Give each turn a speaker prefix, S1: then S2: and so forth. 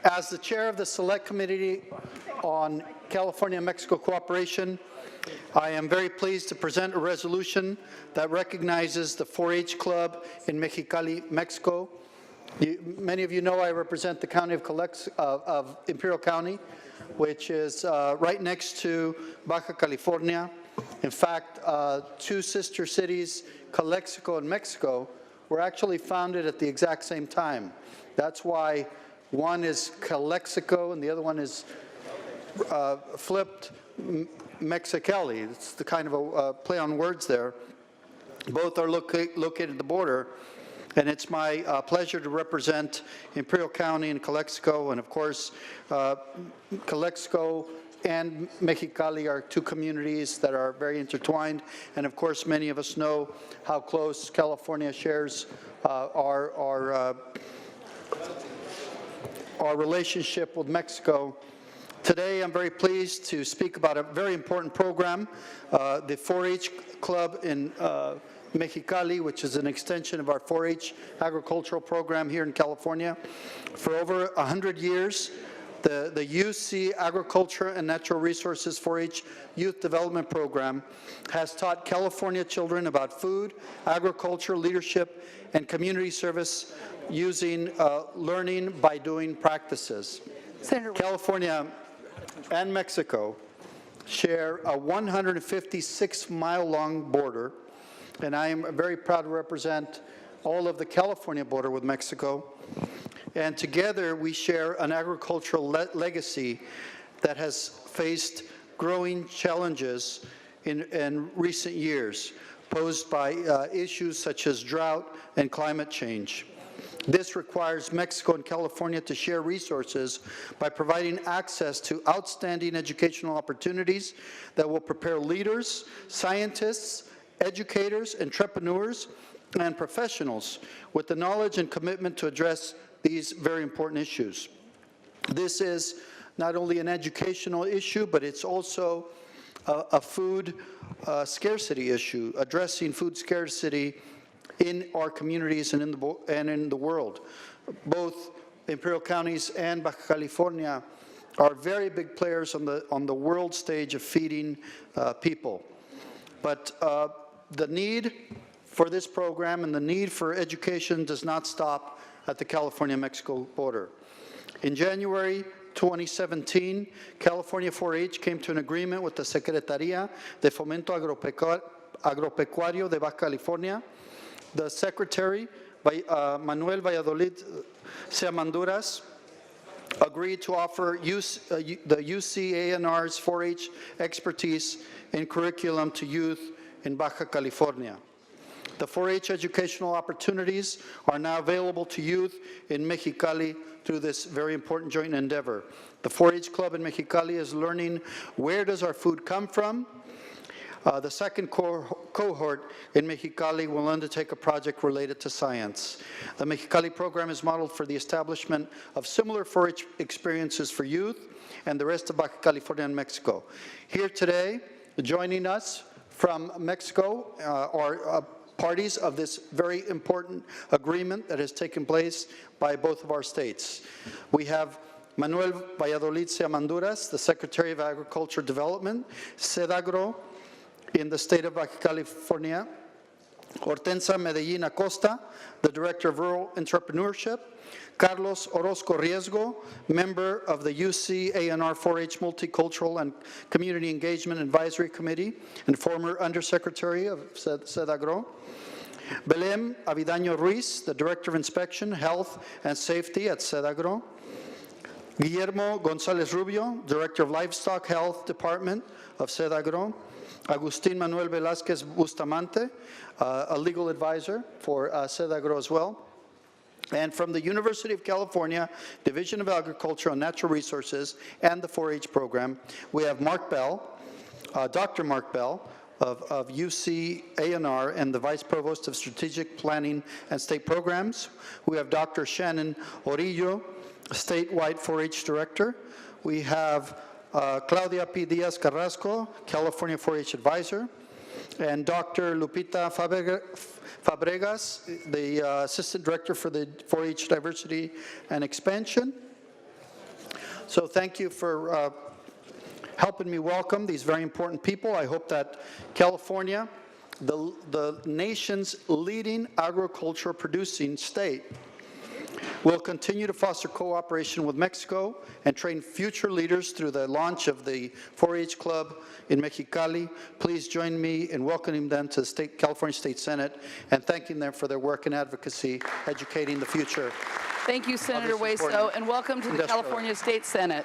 S1: As the chair of the Select Committee on California-Mexico Cooperation, I am very pleased to present a resolution that recognizes the 4-H Club in Mexicali, Mexico. Many of you know I represent the county of Imperial County, which is right next to Baja California. In fact, two sister cities, Calexico and Mexico, were actually founded at the exact same time. That's why one is Calexico and the other one is flipped Mexicali. It's the kind of a play on words there. Both are located at the border, and it's my pleasure to represent Imperial County and Calexico, and of course, Calexico and Mexicali are two communities that are very intertwined, and of course, many of us know how close California shares our relationship with Mexico. Today, I'm very pleased to speak about a very important program, the 4-H Club in Mexicali, which is an extension of our 4-H agricultural program here in California. For over 100 years, the UC Agriculture and Natural Resources 4-H Youth Development Program has taught California children about food, agriculture, leadership, and community service using learning by doing practices.
S2: Senator
S1: California and Mexico share a 156-mile-long border, and I am very proud to represent all of the California border with Mexico. And together we share an agricultural legacy that has faced growing challenges in recent years, posed by issues such as drought and climate change. This requires Mexico and California to share resources by providing access to outstanding educational opportunities that will prepare leaders, scientists, educators, entrepreneurs, and professionals with the knowledge and commitment to address these very important issues. This is not only an educational issue, but it's also a food scarcity issue, addressing food scarcity in our communities and in the world. Both Imperial Counties and Baja California are very big players on the world stage of feeding people. But the need for this program and the need for education does not stop at the California-Mexico border. In January 2017, California 4-H came to an agreement with the Secretaría de Fomento Agropecuario de Baja California. The Secretary, Manuel Valladolid Seamanduras, agreed to offer the UC ANR's 4-H expertise in curriculum to youth in Baja California. The 4-H educational opportunities are now available to youth in Mexicali through this very important joint endeavor. The 4-H Club in Mexicali is learning where does our food come from. The second cohort in Mexicali will undertake a project related to science. The Mexicali program is modeled for the establishment of similar 4-H experiences for youth and the rest of Baja California and Mexico. Here today, joining us from Mexico are parties of this very important agreement that has taken place by both of our states. We have Manuel Valladolid Seamanduras, the Secretary of Agriculture Development, SEDAGRO, in the state of Baja California, Hortensa Medellín Acosta, the Director of Rural Entrepreneurship, Carlos Orozco Riesgo, member of the UC ANR 4-H Multicultural and Community Engagement Advisory Committee and former Undersecretary of SEDAGRO, Belém Avidaño Ruiz, the Director of Inspection, Health and Safety at SEDAGRO, Guillermo González Rubio, Director of Livestock Health Department of SEDAGRO, Agustín Manuel Velázquez Bustamante, a legal advisor for SEDAGRO as well. And from the University of California, Division of Agriculture and Natural Resources and the 4-H program, we have Mark Bell, Dr. Mark Bell of UC ANR and the Vice Provost of Strategic Planning and State Programs. We have Dr. Shannon Orillo, statewide 4-H Director. We have Claudia P. Diaz Carrasco, California 4-H Advisor, and Dr. Lupita Fabregas, the Assistant Director for the 4-H Diversity and Expansion. So thank you for helping me welcome these very important people. I hope that California, the nation's leading agriculture producing state, will continue to foster cooperation with Mexico and train future leaders through the launch of the 4-H Club in Mexicali. Please join me in welcoming them to the California State Senate and thanking them for their work and advocacy, educating the future.
S2: Thank you, Senator Hueso, and welcome to the California State Senate.